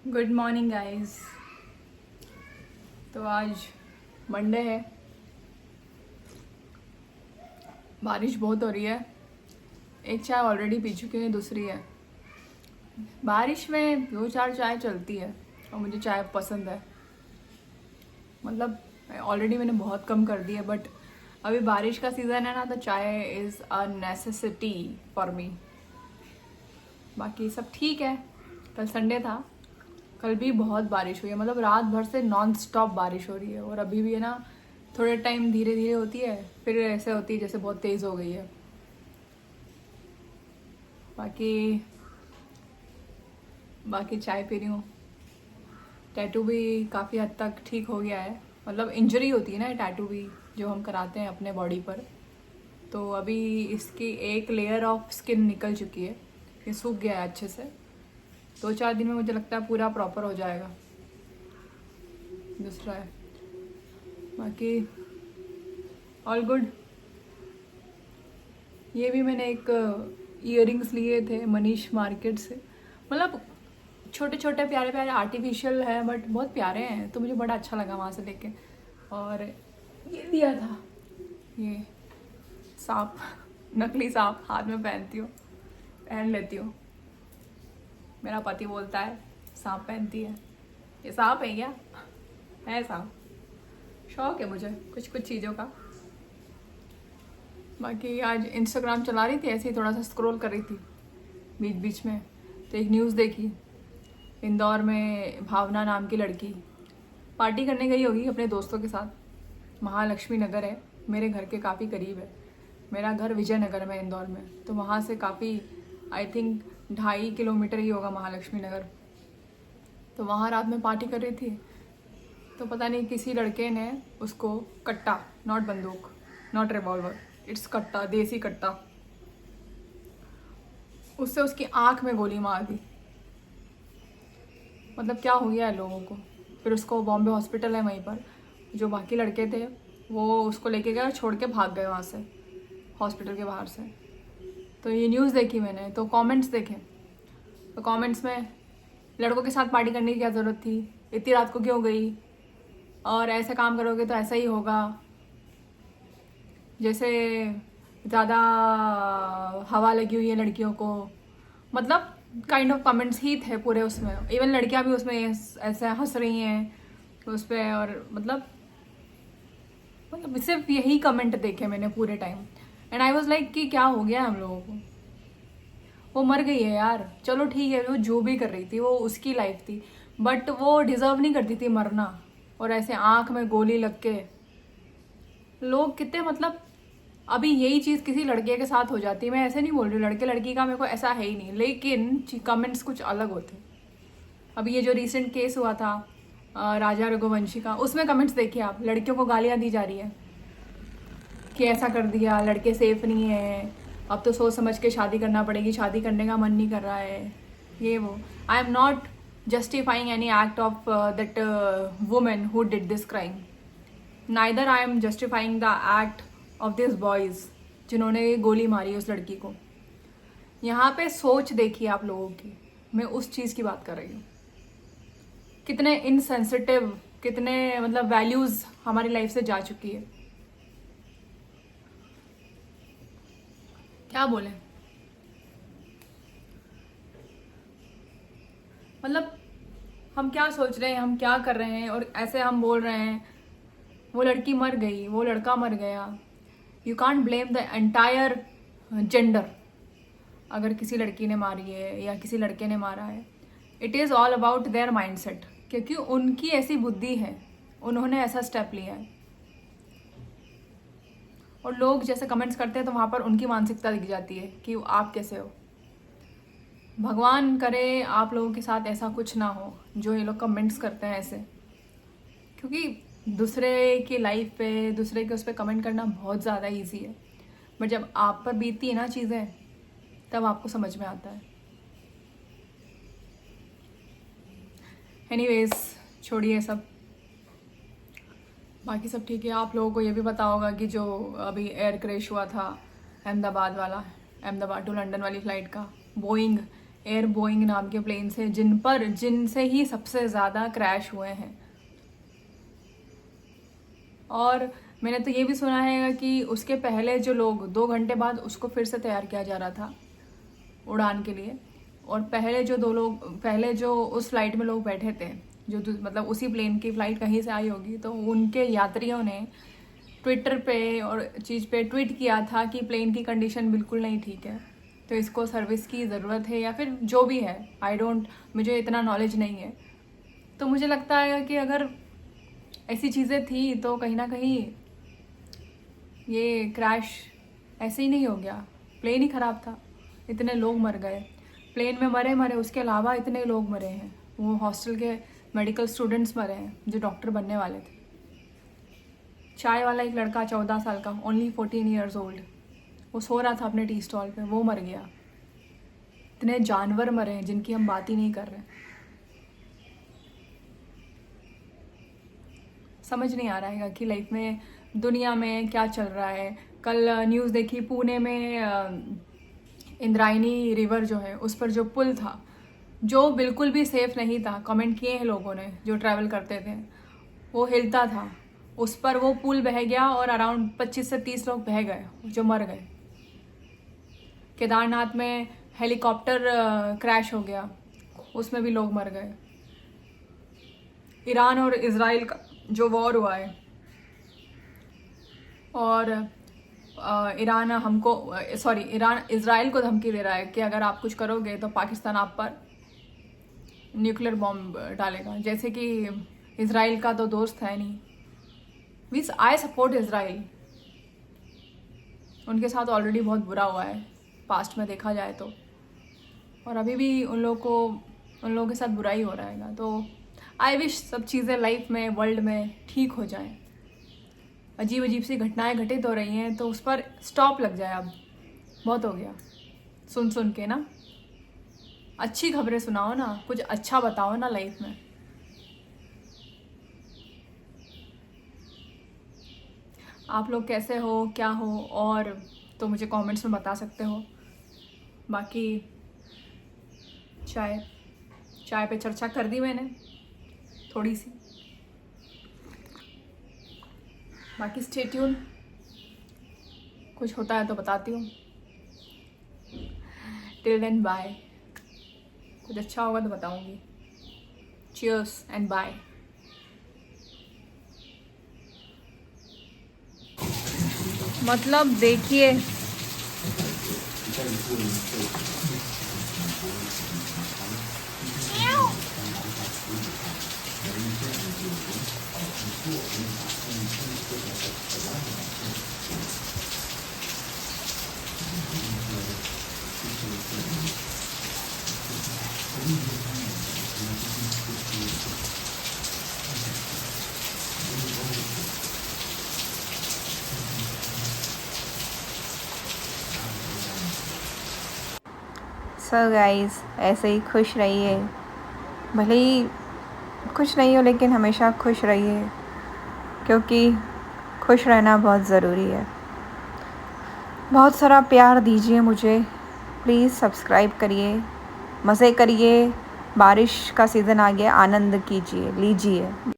Good morning guys. तो आज Monday है, बारिश बहुत हो रही है। एक चाय ऑलरेडी पी चुके हैं, दूसरी है। बारिश में दो चार चाय चलती है और मुझे चाय पसंद है। मतलब ऑलरेडी मैंने बहुत कम कर दी है, बट अभी बारिश का सीज़न है ना, तो चाय is a necessity for me. बाकी सब ठीक है। कल संडे था, कल भी बहुत बारिश हुई है। मतलब रात भर से नॉन स्टॉप बारिश हो रही है और अभी भी है ना, थोड़े टाइम धीरे धीरे होती है, फिर ऐसे होती है जैसे बहुत तेज़ हो गई है। बाकी बाकी चाय पी रही हूँ। टैटू भी काफ़ी हद तक ठीक हो गया है। मतलब इंजरी होती है ना टैटू भी, जो हम कराते हैं अपने बॉडी पर। तो अभी इसकी एक लेयर ऑफ स्किन निकल चुकी है, ये सूख गया है अच्छे से। 2-4 दिन में मुझे लगता है पूरा प्रॉपर हो जाएगा। दूसरा है, बाकी ऑल गुड। ये भी मैंने एक इयररिंग्स लिए थे मनीष मार्केट से। मतलब छोटे छोटे प्यारे प्यारे आर्टिफिशियल है, बट बहुत प्यारे हैं, तो मुझे बड़ा अच्छा लगा वहाँ से लेके। और ये दिया था, ये सांप, नकली सांप हाथ में पहन लेती हूँ। मेरा पति बोलता है सांप पहनती है, ये सांप है क्या? है सांप। शौक है मुझे कुछ कुछ चीज़ों का। बाकी आज इंस्टाग्राम चला रही थी, ऐसे ही थोड़ा सा स्क्रॉल कर रही थी बीच बीच में, तो एक न्यूज़ देखी। इंदौर में भावना नाम की लड़की पार्टी करने गई होगी अपने दोस्तों के साथ। महालक्ष्मी नगर है, मेरे घर के काफ़ी करीब है। मेरा घर विजयनगर में, इंदौर में, तो वहाँ से काफ़ी आई थिंक 2.5 किलोमीटर ही होगा महालक्ष्मी नगर। तो वहाँ रात में पार्टी कर रही थी, तो पता नहीं किसी लड़के ने उसको कट्टा, नॉट बंदूक, नॉट रिवॉल्वर, इट्स कट्टा, देसी कट्टा, उससे उसकी आंख में गोली मार दी। मतलब क्या हो गया है लोगों को। फिर उसको बॉम्बे हॉस्पिटल है वहीं पर, जो बाकी लड़के थे वो उसको लेके गए और छोड़ के भाग गए वहाँ से, हॉस्पिटल के बाहर से। तो ये न्यूज़ देखी मैंने, तो कमेंट्स देखे, तो कमेंट्स में लड़कों के साथ पार्टी करने की क्या ज़रूरत थी, इतनी रात को क्यों गई, और ऐसे काम करोगे तो ऐसा ही होगा, जैसे ज़्यादा हवा लगी हुई है लड़कियों को। मतलब काइंड ऑफ कमेंट्स ही थे पूरे उसमें। इवन लड़कियां भी उसमें ऐसे हंस रही हैं उस पर। और मतलब सिर्फ यही कमेंट देखे मैंने पूरे time, and I was like कि क्या हो गया हम लोगों को। वो मर गई है यार, चलो ठीक है, वो जो भी कर रही थी वो उसकी लाइफ थी, बट वो डिजर्व नहीं करती थी मरना। और ऐसे आंख में गोली लग के लोग कितने, मतलब अभी यही चीज़ किसी लड़के के साथ हो जाती है, मैं ऐसे नहीं बोल रही लड़के लड़की का मेरे को ऐसा है ही नहीं, लेकिन कमेंट्स कुछ अलग होते। अभी ये जो रिसेंट केस हुआ था राजा रघुवंशी का, उसमें कमेंट्स देखिए आप, लड़कियों को गालियाँ दी जा रही है कि ऐसा कर दिया, लड़के सेफ नहीं है, अब तो सोच समझ के शादी करना पड़ेगी, शादी करने का मन नहीं कर रहा है, ये वो। I am not justifying any act of that women who did this crime, neither I am justifying the act of this boys जिन्होंने गोली मारी उस लड़की को। यहाँ पे सोच देखिए आप लोगों की, मैं उस चीज़ की बात कर रही हूँ। कितने इनसेंसिटिव, कितने मतलब वैल्यूज़ हमारी लाइफ से जा चुकी है। क्या बोले, मतलब हम क्या सोच रहे हैं, हम क्या कर रहे हैं, और ऐसे हम बोल रहे हैं वो लड़की मर गई, वो लड़का मर गया। You can't blame the entire gender अगर किसी लड़की ने मारी है या किसी लड़के ने मारा है। It is all about their mindset, क्योंकि उनकी ऐसी बुद्धि है, उन्होंने ऐसा स्टेप लिया है। और लोग जैसे कमेंट्स करते हैं तो वहाँ पर उनकी मानसिकता दिख जाती है कि आप कैसे हो। भगवान करे आप लोगों के साथ ऐसा कुछ ना हो जो ये लोग कमेंट्स करते हैं ऐसे, क्योंकि दूसरे की लाइफ पे, दूसरे के उस पर कमेंट करना बहुत ज़्यादा इजी है, बट जब आप पर बीतती है ना चीज़ें, तब आपको समझ में आता है। एनीवेज छोड़िए सब, बाकी सब ठीक है। आप लोगों को ये भी पता होगा कि जो अभी एयर क्रैश हुआ था अहमदाबाद वाला, अहमदाबाद टू लंदन वाली फ़्लाइट का, बोइंग एयर बोइंग नाम के प्लेन्स हैं जिनसे ही सबसे ज़्यादा क्रैश हुए हैं। और मैंने तो ये भी सुना है कि उसके पहले जो लोग 2 घंटे बाद उसको फिर से तैयार किया जा रहा था उड़ान के लिए, और पहले जो उस फ्लाइट में लोग बैठे थे, मतलब उसी प्लेन की फ़्लाइट कहीं से आई होगी, तो उनके यात्रियों ने ट्विटर पे और चीज़ पे ट्वीट किया था कि प्लेन की कंडीशन बिल्कुल नहीं ठीक है, तो इसको सर्विस की ज़रूरत है, या फिर जो भी है, मुझे इतना नॉलेज नहीं है। तो मुझे लगता है कि अगर ऐसी चीज़ें थी तो कहीं ना कहीं ये क्रैश ऐसे ही नहीं हो गया, प्लेन ही ख़राब था, इतने लोग मर गए, प्लेन में मरे उसके अलावा इतने लोग मरे हैं, वो हॉस्टल के मेडिकल स्टूडेंट्स मरे हैं जो डॉक्टर बनने वाले थे। चाय वाला एक लड़का 14 साल का, ओनली 14 ईयर्स ओल्ड, वो सो रहा था अपने टी स्टॉल पे, वो मर गया। इतने जानवर मरे हैं जिनकी हम बात ही नहीं कर रहे। समझ नहीं आ रहा है कि लाइफ में, दुनिया में क्या चल रहा है। कल न्यूज़ देखी, पुणे में इंद्रायणी रिवर जो है उस पर जो पुल था, जो बिल्कुल भी सेफ़ नहीं था, कमेंट किए हैं लोगों ने जो ट्रैवल करते थे, वो हिलता था, उस पर वो पुल बह गया और अराउंड 25 से 30 लोग बह गए जो मर गए। केदारनाथ में हेलीकॉप्टर क्रैश हो गया, उसमें भी लोग मर गए। ईरान और इजराइल का जो वॉर हुआ है, और ईरान इजराइल को धमकी दे रहा है कि अगर आप कुछ करोगे तो पाकिस्तान आप पर न्यूक्लियर बॉम्ब डालेगा, जैसे कि इजराइल का तो दोस्त है नहीं। आई सपोर्ट इजराइल, उनके साथ ऑलरेडी बहुत बुरा हुआ है पास्ट में देखा जाए तो, और अभी भी उन लोगों के साथ बुरा ही हो रहा है। तो आई विश सब चीज़ें लाइफ में, वर्ल्ड में ठीक हो जाएं। अजीब अजीब सी घटनाएं घटित हो रही हैं, तो उस पर स्टॉप लग जाए। अब बहुत हो गया सुन के ना, अच्छी खबरें सुनाओ ना, कुछ अच्छा बताओ ना लाइफ में। आप लोग कैसे हो, क्या हो, और तो मुझे कमेंट्स में बता सकते हो। बाकी चाय पे चर्चा कर दी मैंने थोड़ी सी। बाकी स्टे ट्यून, कुछ होता है तो बताती हूँ। टिल देन बाय, कुछ अच्छा होगा तो बताऊँगी। Cheers and bye. मतलब देखिए, सो गाइस, ऐसे ही खुश रहिए, भले ही खुश नहीं हो लेकिन हमेशा खुश रहिए, क्योंकि खुश रहना बहुत ज़रूरी है। बहुत सारा प्यार दीजिए मुझे, प्लीज़ सब्सक्राइब करिए, मज़े करिए। बारिश का सीज़न आ गया, आनंद लीजिए।